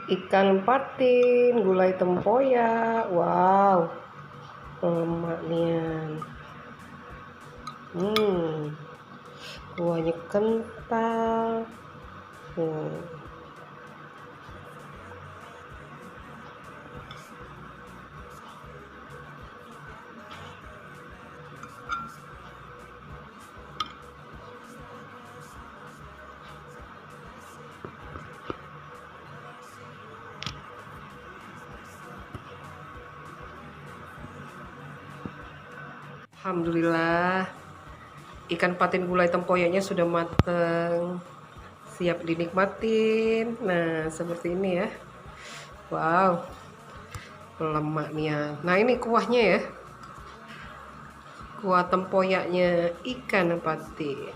Ikan patin, gulai tempoyak. Wow, lemak nian. Kuahnya kental. Alhamdulillah, ikan patin gulai tempoyaknya sudah mateng, siap dinikmatin. Nah, seperti ini ya. Wow, lemaknya. Nah, ini kuahnya ya. Kuah tempoyaknya ikan patin.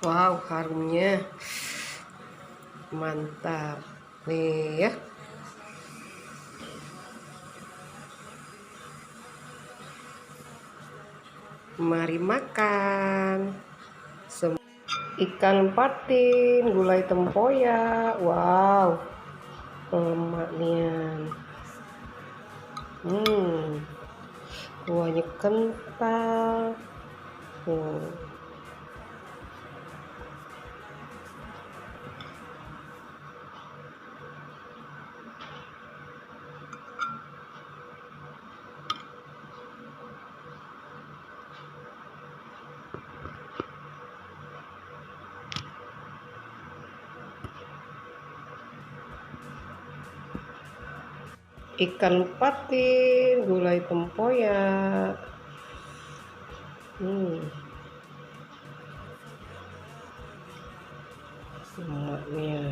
Wow, harumnya mantap nih ya. Mari makan. Ikan patin, gulai tempoyak. Wow, lemaknya. Kuahnya kental. Ikan patin, gulai tempoyak. Lemaknya.